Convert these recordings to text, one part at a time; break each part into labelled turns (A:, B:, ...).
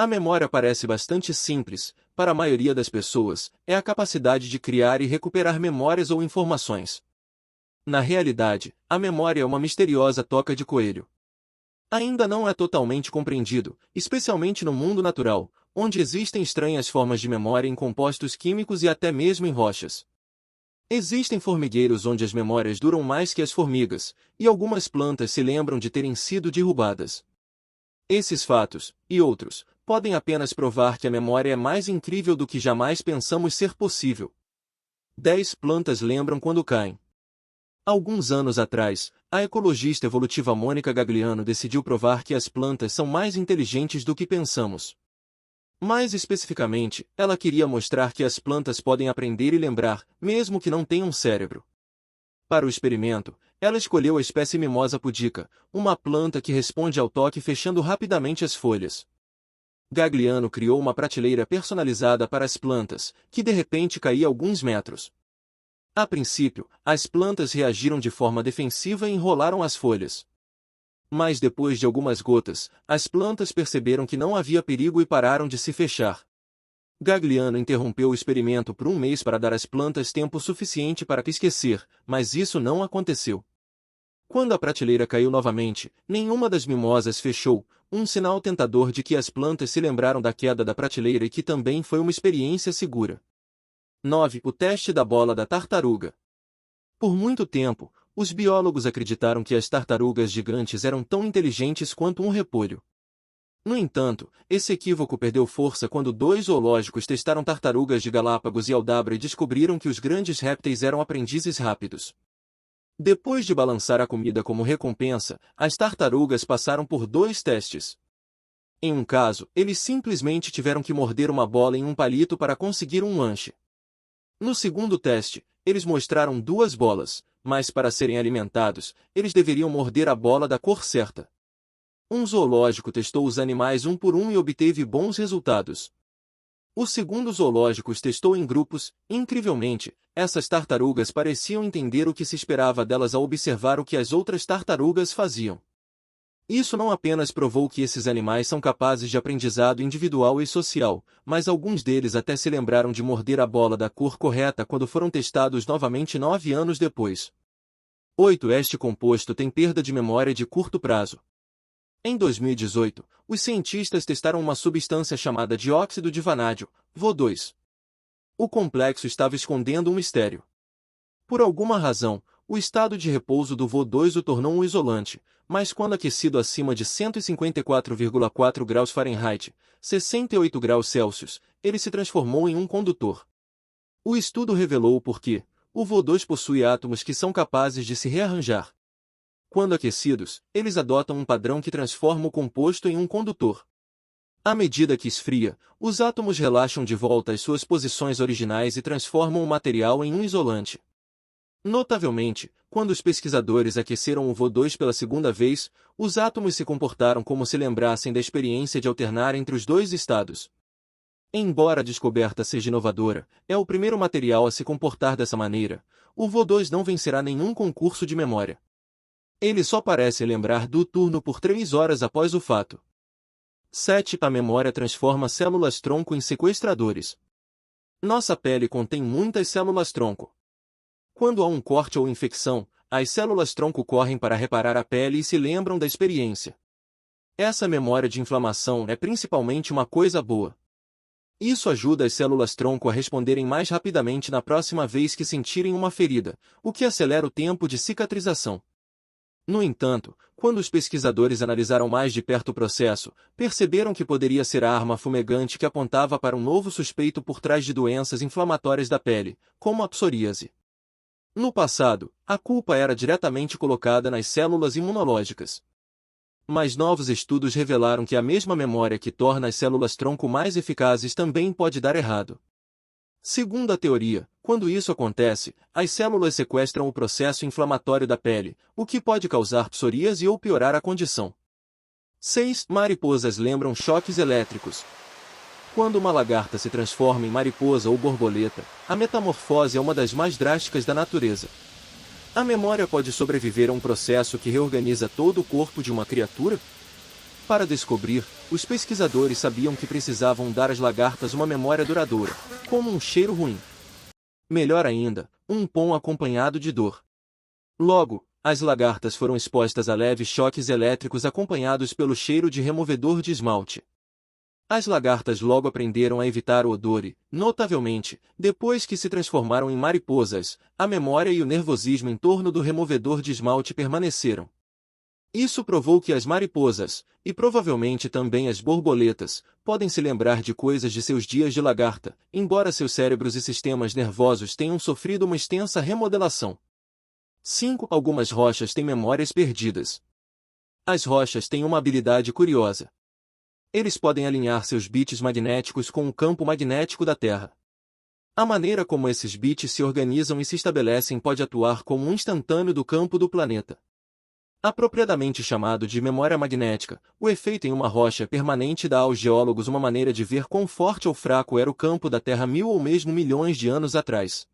A: A memória parece bastante simples, para a maioria das pessoas, é a capacidade de criar e recuperar memórias ou informações. Na realidade, a memória é uma misteriosa toca de coelho. Ainda não é totalmente compreendido, especialmente no mundo natural, onde existem estranhas formas de memória em compostos químicos e até mesmo em rochas. Existem formigueiros onde as memórias duram mais que as formigas, e algumas plantas se lembram de terem sido derrubadas. Esses fatos, e outros, podem apenas provar que a memória é mais incrível do que jamais pensamos ser possível. 10 plantas lembram quando caem. Alguns anos atrás, a ecologista evolutiva Mônica Gagliano decidiu provar que as plantas são mais inteligentes do que pensamos. Mais especificamente, ela queria mostrar que as plantas podem aprender e lembrar, mesmo que não tenham cérebro. Para o experimento, ela escolheu a espécie Mimosa pudica, uma planta que responde ao toque fechando rapidamente as folhas. Gagliano criou uma prateleira personalizada para as plantas, que de repente caía alguns metros. A princípio, as plantas reagiram de forma defensiva e enrolaram as folhas. Mas depois de algumas gotas, as plantas perceberam que não havia perigo e pararam de se fechar. Gagliano interrompeu o experimento por um mês para dar às plantas tempo suficiente para esquecer, mas isso não aconteceu. Quando a prateleira caiu novamente, nenhuma das mimosas fechou, um sinal tentador de que as plantas se lembraram da queda da prateleira e que também foi uma experiência segura. 9. O teste da bola da tartaruga. Por muito tempo, os biólogos acreditaram que as tartarugas gigantes eram tão inteligentes quanto um repolho. No entanto, esse equívoco perdeu força quando 2 zoológicos testaram tartarugas de Galápagos e Aldabra e descobriram que os grandes répteis eram aprendizes rápidos. Depois de balançar a comida como recompensa, as tartarugas passaram por 2 testes. Em um caso, eles simplesmente tiveram que morder uma bola em um palito para conseguir um lanche. No segundo teste, eles mostraram 2 bolas, mas para serem alimentados, eles deveriam morder a bola da cor certa. Um zoológico testou os animais um por um e obteve bons resultados. O segundo zoológico os testou em grupos. Incrivelmente, essas tartarugas pareciam entender o que se esperava delas ao observar o que as outras tartarugas faziam. Isso não apenas provou que esses animais são capazes de aprendizado individual e social, mas alguns deles até se lembraram de morder a bola da cor correta quando foram testados novamente 9 anos depois. 8. Este composto tem perda de memória de curto prazo. Em 2018, os cientistas testaram uma substância chamada dióxido de vanádio, VO2. O complexo estava escondendo um mistério. Por alguma razão, o estado de repouso do VO2 o tornou um isolante, mas quando aquecido acima de 154,4 graus Fahrenheit, 68 graus Celsius, ele se transformou em um condutor. O estudo revelou por que o VO2 possui átomos que são capazes de se rearranjar. Quando aquecidos, eles adotam um padrão que transforma o composto em um condutor. À medida que esfria, os átomos relaxam de volta às suas posições originais e transformam o material em um isolante. Notavelmente, quando os pesquisadores aqueceram o VO2 pela segunda vez, os átomos se comportaram como se lembrassem da experiência de alternar entre os 2 estados. Embora a descoberta seja inovadora, é o primeiro material a se comportar dessa maneira, o VO2 não vencerá nenhum concurso de memória. Ele só parece lembrar do turno por 3 horas após o fato. 7. A memória transforma células-tronco em sequestradores. Nossa pele contém muitas células-tronco. Quando há um corte ou infecção, as células-tronco correm para reparar a pele e se lembram da experiência. Essa memória de inflamação é principalmente uma coisa boa. Isso ajuda as células-tronco a responderem mais rapidamente na próxima vez que sentirem uma ferida, o que acelera o tempo de cicatrização. No entanto, quando os pesquisadores analisaram mais de perto o processo, perceberam que poderia ser a arma fumegante que apontava para um novo suspeito por trás de doenças inflamatórias da pele, como a psoríase. No passado, a culpa era diretamente colocada nas células imunológicas. Mas novos estudos revelaram que a mesma memória que torna as células-tronco mais eficazes também pode dar errado. Segundo a teoria, quando isso acontece, as células sequestram o processo inflamatório da pele, o que pode causar psoríase ou piorar a condição. 6. Mariposas lembram choques elétricos. Quando uma lagarta se transforma em mariposa ou borboleta, a metamorfose é uma das mais drásticas da natureza. A memória pode sobreviver a um processo que reorganiza todo o corpo de uma criatura? Para descobrir, os pesquisadores sabiam que precisavam dar às lagartas uma memória duradoura, como um cheiro ruim. Melhor ainda, um pom acompanhado de dor. Logo, as lagartas foram expostas a leves choques elétricos acompanhados pelo cheiro de removedor de esmalte. As lagartas logo aprenderam a evitar o odor e, notavelmente, depois que se transformaram em mariposas, a memória e o nervosismo em torno do removedor de esmalte permaneceram. Isso provou que as mariposas, e provavelmente também as borboletas, podem se lembrar de coisas de seus dias de lagarta, embora seus cérebros e sistemas nervosos tenham sofrido uma extensa remodelação. 5. Algumas rochas têm memórias perdidas. As rochas têm uma habilidade curiosa. Eles podem alinhar seus bits magnéticos com o campo magnético da Terra. A maneira como esses bits se organizam e se estabelecem pode atuar como um instantâneo do campo do planeta. Apropriadamente chamado de memória magnética, o efeito em uma rocha permanente dá aos geólogos uma maneira de ver quão forte ou fraco era o campo da Terra 1000 ou mesmo milhões de anos atrás.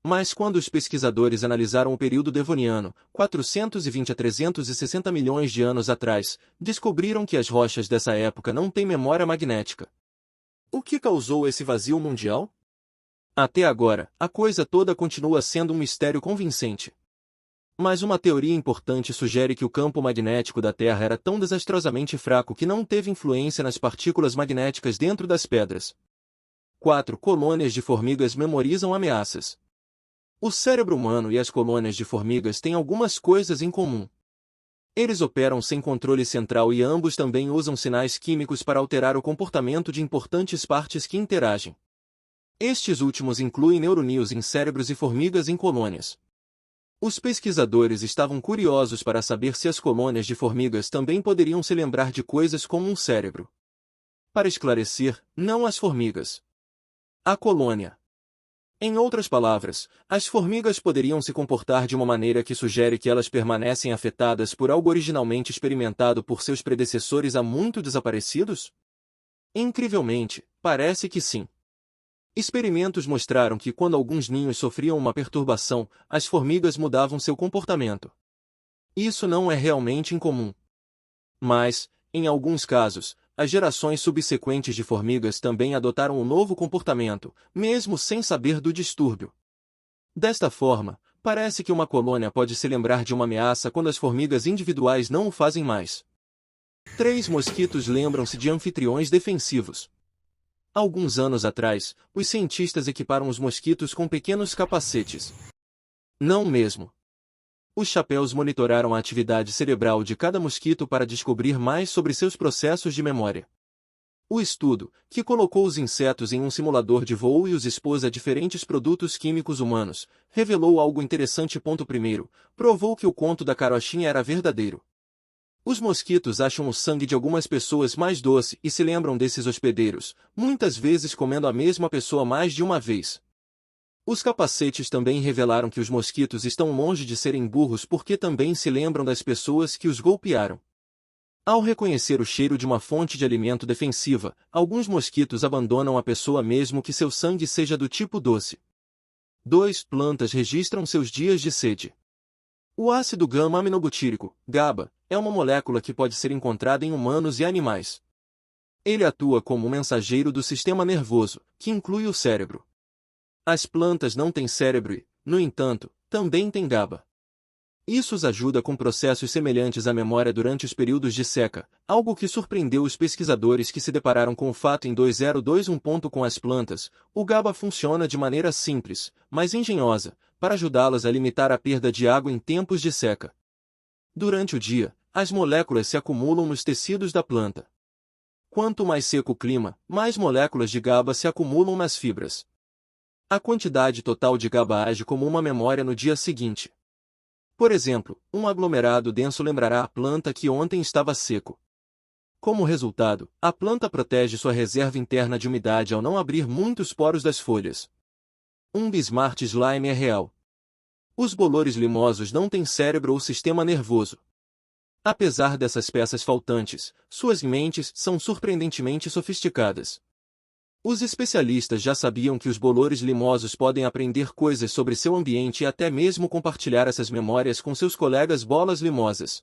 A: Mas quando os pesquisadores analisaram o período devoniano, 420 a 360 milhões de anos atrás, descobriram que as rochas dessa época não têm memória magnética. O que causou esse vazio mundial? Até agora, a coisa toda continua sendo um mistério convincente. Mas uma teoria importante sugere que o campo magnético da Terra era tão desastrosamente fraco que não teve influência nas partículas magnéticas dentro das pedras. 4. Colônias de formigas memorizam ameaças. O cérebro humano e as colônias de formigas têm algumas coisas em comum. Eles operam sem controle central e ambos também usam sinais químicos para alterar o comportamento de importantes partes que interagem. Estes últimos incluem neurônios em cérebros e formigas em colônias. Os pesquisadores estavam curiosos para saber se as colônias de formigas também poderiam se lembrar de coisas como um cérebro. Para esclarecer, não as formigas. A colônia. Em outras palavras, as formigas poderiam se comportar de uma maneira que sugere que elas permanecem afetadas por algo originalmente experimentado por seus predecessores há muito desaparecidos? Incrivelmente, parece que sim. Experimentos mostraram que quando alguns ninhos sofriam uma perturbação, as formigas mudavam seu comportamento. Isso não é realmente incomum. Mas, em alguns casos, as gerações subsequentes de formigas também adotaram um novo comportamento, mesmo sem saber do distúrbio. Desta forma, parece que uma colônia pode se lembrar de uma ameaça quando as formigas individuais não o fazem mais. 3 mosquitos lembram-se de anfitriões defensivos. Alguns anos atrás, os cientistas equiparam os mosquitos com pequenos capacetes. Não mesmo. Os chapéus monitoraram a atividade cerebral de cada mosquito para descobrir mais sobre seus processos de memória. O estudo, que colocou os insetos em um simulador de voo e os expôs a diferentes produtos químicos humanos, revelou algo interessante. Primeiro, provou que o conto da carochinha era verdadeiro. Os mosquitos acham o sangue de algumas pessoas mais doce e se lembram desses hospedeiros, muitas vezes comendo a mesma pessoa mais de uma vez. Os capacetes também revelaram que os mosquitos estão longe de serem burros porque também se lembram das pessoas que os golpearam. Ao reconhecer o cheiro de uma fonte de alimento defensiva, alguns mosquitos abandonam a pessoa mesmo que seu sangue seja do tipo doce. 2. Plantas registram seus dias de sede. O ácido gama-aminobutírico, GABA, é uma molécula que pode ser encontrada em humanos e animais. Ele atua como um mensageiro do sistema nervoso, que inclui o cérebro. As plantas não têm cérebro e, no entanto, também têm GABA. Isso os ajuda com processos semelhantes à memória durante os períodos de seca, algo que surpreendeu os pesquisadores que se depararam com o fato em 2021. Com as plantas, o GABA funciona de maneira simples, mas engenhosa, para ajudá-las a limitar a perda de água em tempos de seca. Durante o dia, as moléculas se acumulam nos tecidos da planta. Quanto mais seco o clima, mais moléculas de GABA se acumulam nas fibras. A quantidade total de GABA age como uma memória no dia seguinte. Por exemplo, um aglomerado denso lembrará a planta que ontem estava seco. Como resultado, a planta protege sua reserva interna de umidade ao não abrir muitos poros das folhas. Um Bismarck slime é real. Os bolores limosos não têm cérebro ou sistema nervoso. Apesar dessas peças faltantes, suas mentes são surpreendentemente sofisticadas. Os especialistas já sabiam que os bolores limosos podem aprender coisas sobre seu ambiente e até mesmo compartilhar essas memórias com seus colegas bolas limosas.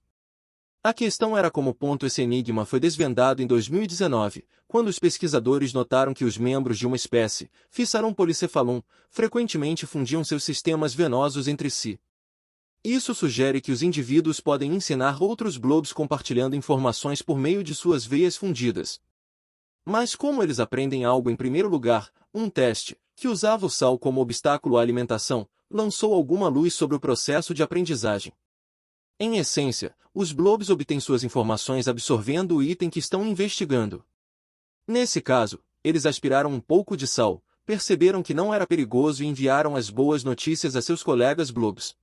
A: A questão era como esse enigma foi desvendado em 2019, quando os pesquisadores notaram que os membros de uma espécie, Physarum polycephalum, frequentemente fundiam seus sistemas venosos entre si. Isso sugere que os indivíduos podem ensinar outros globos compartilhando informações por meio de suas veias fundidas. Mas como eles aprendem algo em primeiro lugar, um teste, que usava o sal como obstáculo à alimentação, lançou alguma luz sobre o processo de aprendizagem. Em essência, os globos obtêm suas informações absorvendo o item que estão investigando. Nesse caso, eles aspiraram um pouco de sal, perceberam que não era perigoso e enviaram as boas notícias a seus colegas globos.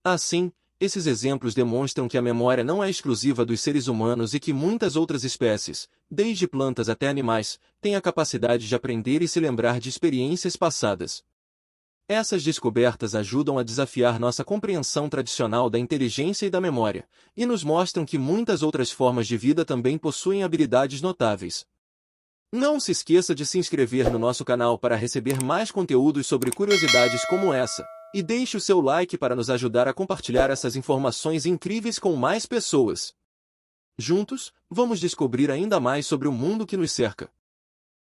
A: Assim, esses exemplos demonstram que a memória não é exclusiva dos seres humanos e que muitas outras espécies, desde plantas até animais, têm a capacidade de aprender e se lembrar de experiências passadas. Essas descobertas ajudam a desafiar nossa compreensão tradicional da inteligência e da memória, e nos mostram que muitas outras formas de vida também possuem habilidades notáveis. Não se esqueça de se inscrever no nosso canal para receber mais conteúdos sobre curiosidades como essa, e deixe o seu like para nos ajudar a compartilhar essas informações incríveis com mais pessoas. Juntos, vamos descobrir ainda mais sobre o mundo que nos cerca.